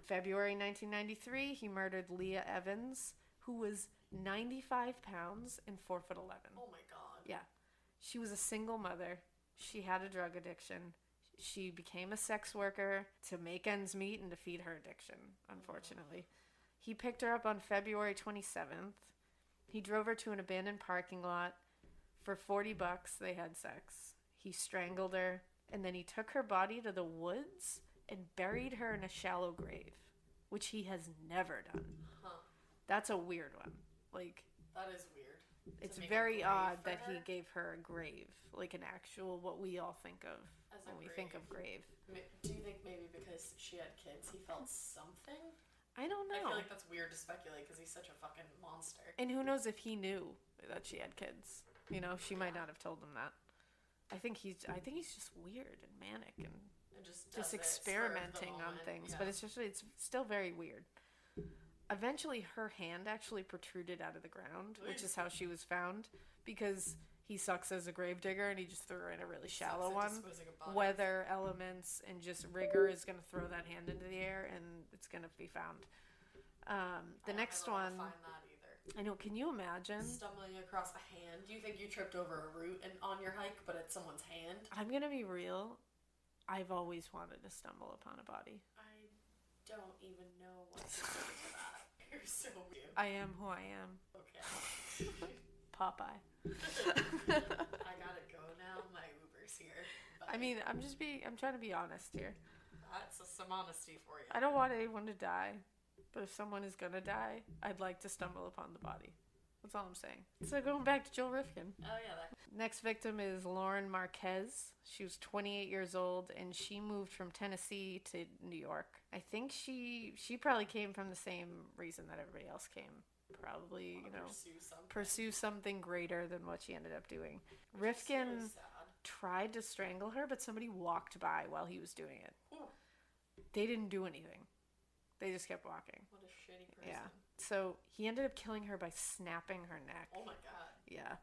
February 1993, he murdered Leah Evans, who was 95 pounds and 4'11". Oh my god. Yeah. She was a single mother. She had a drug addiction. She became a sex worker to make ends meet and to feed her addiction, unfortunately. He picked her up on February 27th. He drove her to an abandoned parking lot. For $40, they had sex. He strangled her, and then he took her body to the woods and buried her in a shallow grave, which he has never done. Huh. That's a weird one. Like, that is weird. It's very odd that he gave her a grave, like an actual, what we all think of when we think of grave. Do you think maybe because she had kids, he felt something? I don't know. I feel like that's weird to speculate because he's such a fucking monster. And who knows if he knew that she had kids. You know, she might not have told him that. I think he's just weird and manic and just experimenting on things. Yeah. But it's still very weird. Eventually, her hand actually protruded out of the ground, which is how she was found, because he sucks as a gravedigger and he just threw her in a really shallow one. Weather, elements, and just rigor is going to throw that hand into the air and it's going to be found. The next one. Find that either. I know. Can you imagine stumbling across a hand? Do you think you tripped over a root on your hike, but it's someone's hand? I'm gonna be real. I've always wanted to stumble upon a body. I don't even know what to say to that. You're so weird. I am who I am. Okay. Popeye. I gotta go now. My Uber's here. Bye. I mean, I'm trying to be honest here. That's some honesty for you. I don't want anyone to die. But if someone is going to die, I'd like to stumble upon the body. That's all I'm saying. So going back to Joel Rifkin. Oh, yeah. Next victim is Lauren Marquez. She was 28 years old, and she moved from Tennessee to New York. I think she probably came from the same reason that everybody else came. Probably, pursue something greater than what she ended up doing. Rifkin tried to strangle her, but somebody walked by while he was doing it. Ooh. They didn't do anything. They just kept walking. What a shitty person. Yeah. So he ended up killing her by snapping her neck. Oh my god. Yeah.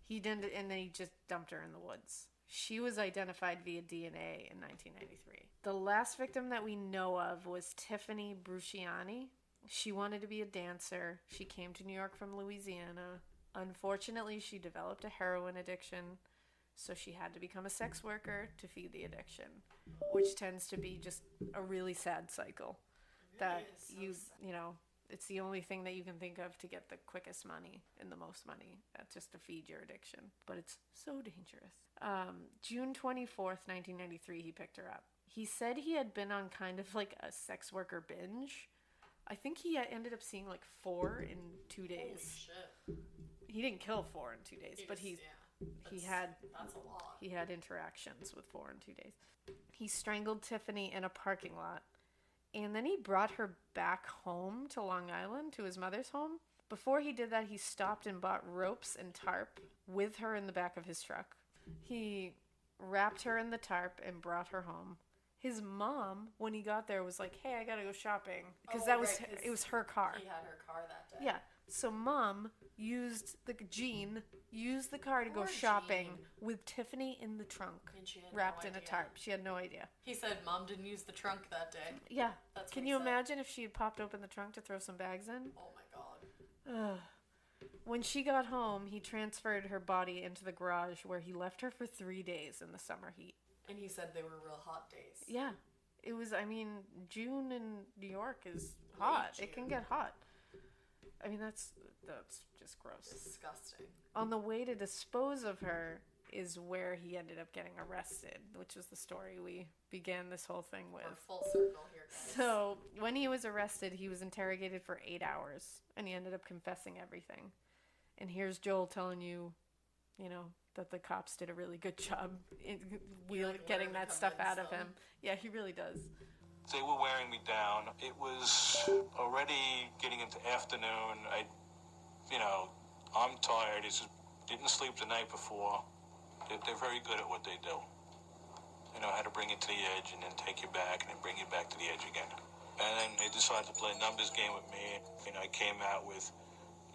He did, and then he just dumped her in the woods. She was identified via DNA in 1993. The last victim that we know of was Tiffany Bruciani. She wanted to be a dancer. She came to New York from Louisiana. Unfortunately, she developed a heroin addiction, so she had to become a sex worker to feed the addiction, which tends to be just a really sad cycle. That you know, it's the only thing that you can think of to get the quickest money and the most money, just to feed your addiction. But it's so dangerous. June 24th, 1993, he picked her up. He said he had been on kind of like a sex worker binge. I think he ended up seeing like 4 in 2 days. Holy shit. He didn't kill 4 in 2 days, but he had that's a lot. He had interactions with 4 in 2 days. He strangled Tiffany in a parking lot, and then he brought her back home to Long Island, to his mother's home. Before he did that, he stopped and bought ropes and tarp with her in the back of his truck. He wrapped her in the tarp and brought her home. His mom, when he got there, was like, "Hey, I gotta go shopping," because it was her car. He had her car that day. Yeah. So Mom used the car to go shopping with Tiffany in the trunk, wrapped in a tarp. She had no idea. He said Mom didn't use the trunk that day. Yeah. Can you imagine if she had popped open the trunk to throw some bags in? Oh my god. Ugh. When she got home, he transferred her body into the garage, where he left her for 3 days in the summer heat. And he said they were real hot days. Yeah. It was, I mean, June in New York is hot. It can get hot. I mean, that's just gross. Disgusting. On the way to dispose of her is where he ended up getting arrested, which was the story we began this whole thing with. We're full circle here, guys. So when he was arrested, he was interrogated for 8 hours, and he ended up confessing everything. And here's Joel telling you, that the cops did a really good job in getting that stuff out of him. Yeah, he really does. They were wearing me down. It was already getting into afternoon. I'm tired. Didn't sleep the night before. They're very good at what they do. How to bring it to the edge and then take you back and then bring you back to the edge again. And then they decided to play a numbers game with me. I came out with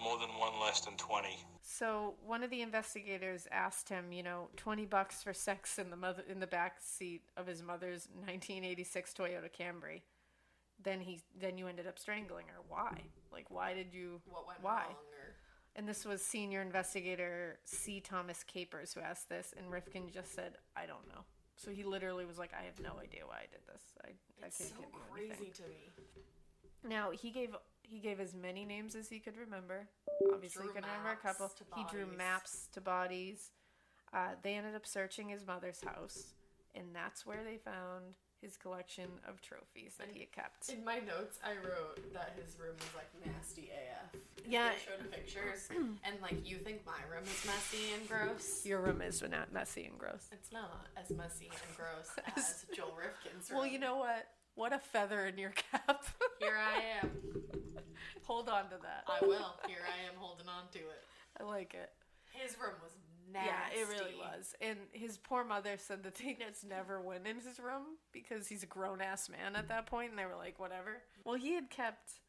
more than one less than 20. So one of the investigators asked him, $20 for sex in the back seat of his mother's 1986 Toyota Camry. Then you ended up strangling her. Why? Like, why did you? What went why? wrong? And this was senior investigator C. Thomas Capers who asked this, and Rifkin just said, "I don't know." So he literally was like, "I have no idea why I did this. I can't give you anything." Crazy to me. Now he gave as many names as he could remember. Obviously, he could remember a couple. He drew maps to bodies. They ended up searching his mother's house, and that's where they found his collection of trophies that he had kept. In my notes, I wrote that his room was like nasty AF. Yeah. They showed pictures, and like, you think my room is messy and gross? Your room is not messy and gross. It's not as messy and gross as Joel Rifkin's room. Well, you know what? What a feather in your cap. Here I am. Hold on to that. I will. Here I am holding on to it. I like it. His room was nasty. Yeah, it really was. And his poor mother said that they just never went in his room because he's a grown-ass man at that point, and they were like, whatever. Well, he had kept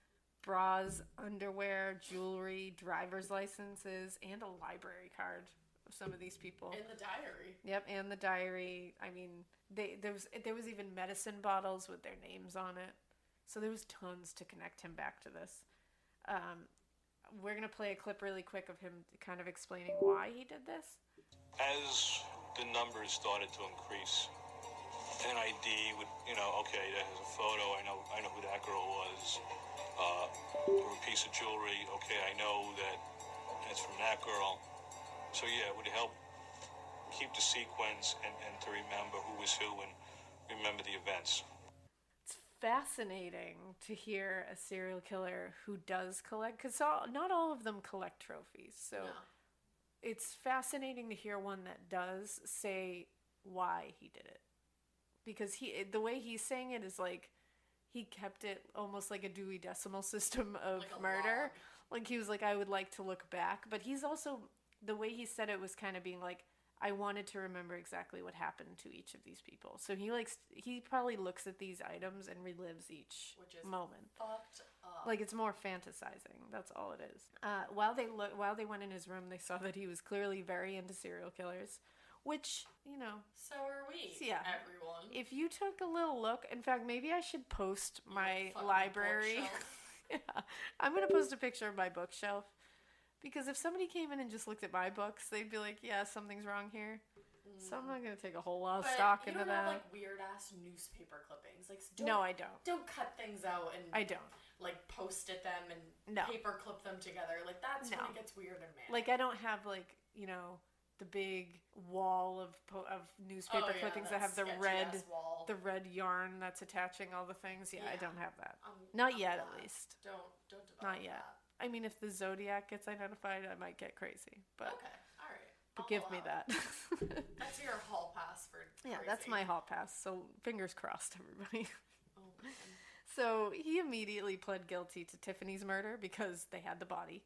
bras, underwear, jewelry, driver's licenses, and a library card of some of these people. And the diary. Yep, and the diary. I mean, there was even medicine bottles with their names on it. So there was tons to connect him back to this. We're going to play a clip really quick of him kind of explaining why he did this. As the numbers started to increase, an ID would, okay, there's a photo, I know who that girl was, or a piece of jewelry, okay, I know that it's from that girl. So yeah, it would help keep the sequence and to remember who was who and remember the events. It's fascinating to hear a serial killer who does collect, because not all of them collect trophies. So no. It's fascinating to hear one that does say why he did it. Because the way he's saying it is like he kept it almost like a Dewey Decimal System of like murder. Like he was like, I would like to look back. But he's also, the way he said it was kind of being like, I wanted to remember exactly what happened to each of these people. So he probably looks at these items and relives each moment. Fucked up. Like it's more fantasizing. That's all it is. While they went in his room, they saw that he was clearly very into serial killers. which, you know. So are we, everyone. If you took a little look, in fact, maybe I should post my library. Yeah, I'm going to post a picture of my bookshelf. Because if somebody came in and just looked at my books, they'd be like, yeah, something's wrong here. So I'm not going to take a whole lot of stock into that. You don't have, like, weird-ass newspaper clippings. Like, no, I don't. Don't cut things out and... I don't. Like, post-it them and paper clip them together. Like, that's when it gets weird and manic. Like, I don't have, like, you know, the big wall of newspaper clippings that have the red yarn that's attaching all the things. Yeah, I don't have that. Not yet, at least. Don't develop Not yet. That. I mean, if the Zodiac gets identified, I might get crazy. But okay, all right. But give me that. That's your hall pass for crazy. Yeah, that's my hall pass. So fingers crossed, everybody. Oh, man. So he immediately pled guilty to Tiffany's murder because they had the body.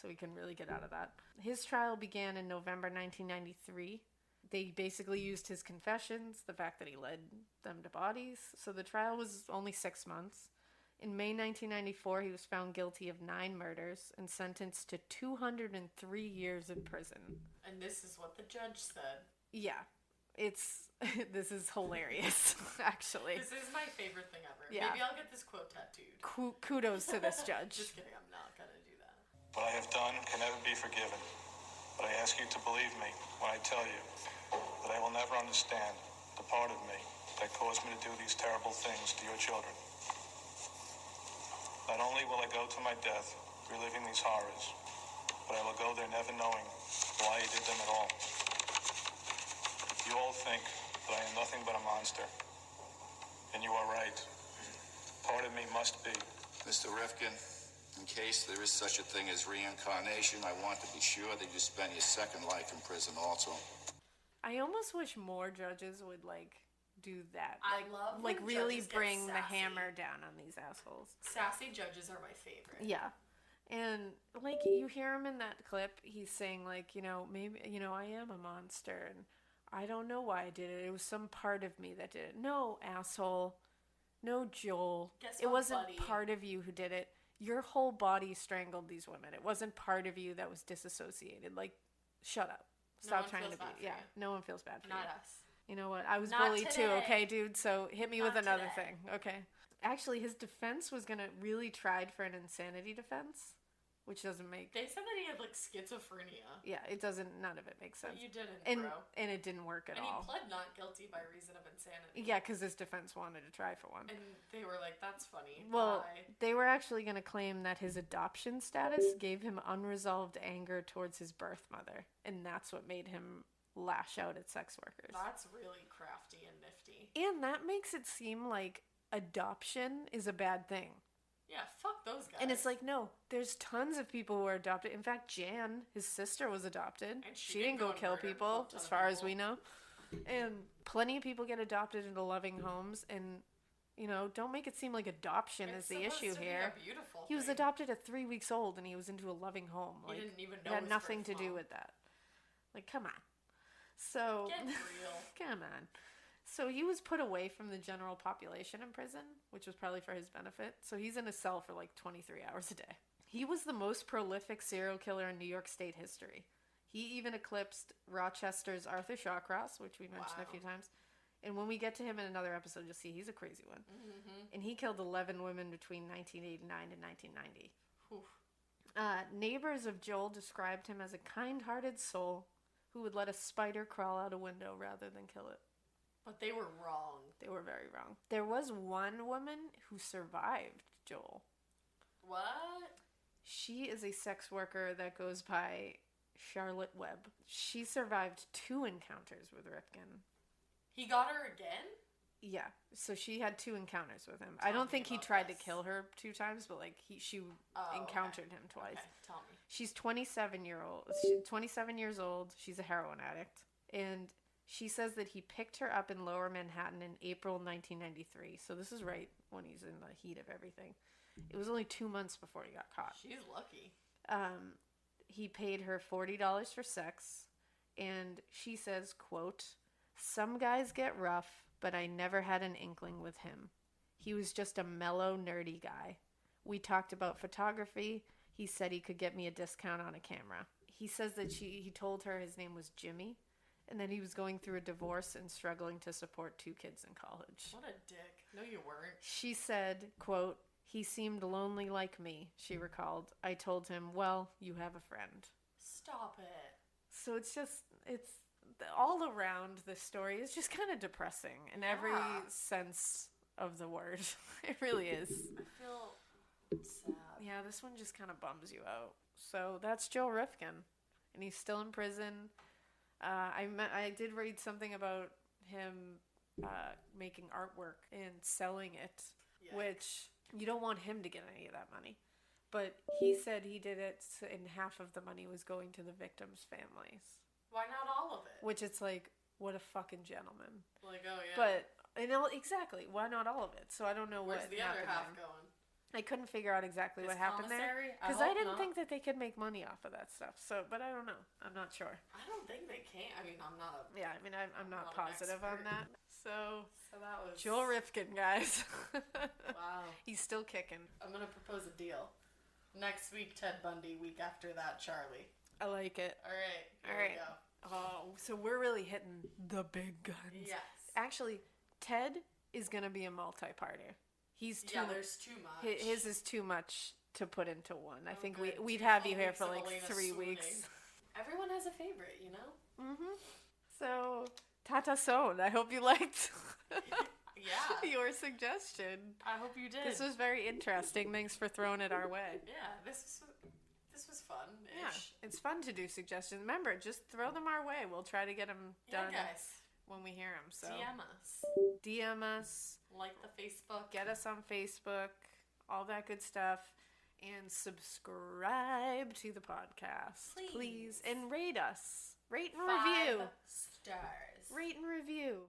So he couldn't really get out of that. His trial began in November 1993. They basically used his confessions, the fact that he led them to bodies. So the trial was only 6 months. In May 1994, he was found guilty of 9 murders and sentenced to 203 years in prison. And this is what the judge said. Yeah. This is hilarious, actually. This is my favorite thing ever. Yeah. Maybe I'll get this quote tattooed. Kudos to this judge. Just kidding, I'm not going to do that. What I have done can never be forgiven. But I ask you to believe me when I tell you that I will never understand the part of me that caused me to do these terrible things to your children. Not only will I go to my death reliving these horrors, but I will go there never knowing why I did them at all. You all think that I am nothing but a monster. And you are right. Part of me must be. Mr. Rifkin, in case there is such a thing as reincarnation, I want to be sure that you spend your second life in prison also. I almost wish more judges would, like, do that. I love like when really judges bring get the sassy. hammer down on these assholes. Sassy judges are my favorite. Yeah. And, like, you hear him in that clip, he's saying, like, you know, maybe, you know, I am a monster, and I don't know why I did it. It was some part of me that did it. No, asshole. No, Joel. Guess it what, wasn't buddy? part of you who did it. Your whole body strangled these women. It wasn't part of you that was disassociated. Like, shut up. Stop trying to be. Yeah, no one feels bad for you. Not us. You know what? I was Not bullied today. too, okay, dude? So hit me Not with another today. thing, okay? Actually, his defense was going to really tried for an insanity defense, which doesn't make... They said that he had, like, schizophrenia. Yeah, it doesn't... None of it makes sense. But you didn't, bro. And it didn't work at all. And he pled not guilty by reason of insanity. Yeah, because his defense wanted to try for one. And they were like, that's funny. Well, Why? they were actually going to claim that his adoption status gave him unresolved anger towards his birth mother. And that's what made him lash out at sex workers. That's really crafty and nifty. And that makes it seem like adoption is a bad thing. Yeah, fuck those guys. And it's like, no, there's tons of people who are adopted. In fact, Jan, his sister, was adopted. And she didn't go kill people, as far as we know. And plenty of people get adopted into loving homes. And, you know, don't make it seem like adoption is the issue here. He was adopted at 3 weeks old, and he was into a loving home. Like, he didn't even know it had his nothing to birth do mom. with that. Like, come on. So, Get real. come on. So he was put away from the general population in prison, which was probably for his benefit. So he's in a cell for like 23 hours a day. He was the most prolific serial killer in New York State history. He even eclipsed Rochester's Arthur Shawcross, which we mentioned a few times. And when we get to him in another episode, you'll see he's a crazy one. Mm-hmm. And he killed 11 women between 1989 and 1990. Neighbors of Joel described him as a kind-hearted soul who would let a spider crawl out a window rather than kill it. But they were wrong. They were very wrong. There was one woman who survived Joel. What? She is a sex worker that goes by Charlotte Webb. She survived 2 encounters with Rifkin. He got her again? Yeah, so she had 2 encounters with him. I don't think he tried to kill her 2 times, but like she encountered him twice. Okay, tell me. She's 27 years old. She's a heroin addict, and she says that he picked her up in Lower Manhattan in April 1993. So this is right when he's in the heat of everything. It was only 2 months before he got caught. She's lucky. He paid her $40 for sex, and she says, quote, "Some guys get rough, but I never had an inkling with him. He was just a mellow, nerdy guy. We talked about photography. He said he could get me a discount on a camera." He says that he told her his name was Jimmy, and that he was going through a divorce and struggling to support 2 kids in college. What a dick. No, you weren't. She said, quote, "He seemed lonely like me," she recalled. "I told him, well, you have a friend." Stop it. So it's all around this story is just kind of depressing in every sense of the word. It really is. I feel sad. Yeah, this one just kind of bums you out. So that's Joel Rifkin, and he's still in prison. I did read something about him making artwork and selling it, which you don't want him to get any of that money. But he said he did it and half of the money was going to the victims' families. Why not all of it? Which it's like, what a fucking gentleman. Like, oh yeah. But, exactly, why not all of it? So I don't know Where's what the other half there. going? I couldn't figure out exactly what happened there. Because I didn't think that they could make money off of that stuff. So, but I don't know. I'm not sure. I don't think they can. I mean, I'm not a... Yeah, I mean, I'm not positive on that. So that was... Joel Rifkin, guys. Wow. He's still kicking. I'm going to propose a deal. Next week, Ted Bundy. Week after that, Charlie. I like it. All right. Here we go. Oh, so we're really hitting the big guns. Yes. Actually, Ted is going to be a multi-parter. He's too... Yeah, there's too much. His is too much to put into one. I think we'd have you here for like 3 weeks. Everyone has a favorite, you know? Mm-hmm. So, Tata Son, I hope you liked your suggestion. I hope you did. This was very interesting. Thanks for throwing it our way. Yeah, this was fun. Yeah, it's fun to do suggestions. Remember, just throw them our way. We'll try to get them done when we hear them. So DM us. Like the Facebook. Get us on Facebook. All that good stuff. And subscribe to the podcast. Please. And rate us. Rate and review. 5 stars. Rate and review.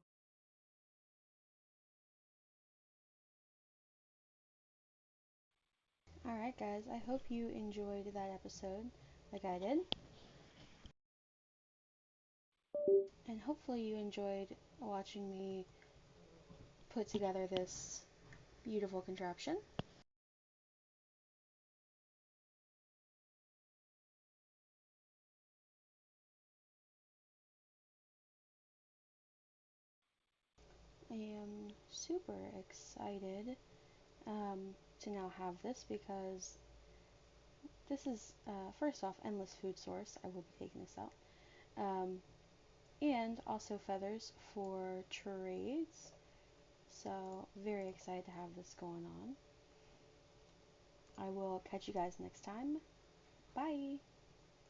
Alright, guys. I hope you enjoyed that episode like I did. And hopefully you enjoyed watching me put together this beautiful contraption. I am super excited to now have this because this is, first off, endless food source. I will be taking this out. And also feathers for trades. So, very excited to have this going on. I will catch you guys next time. Bye!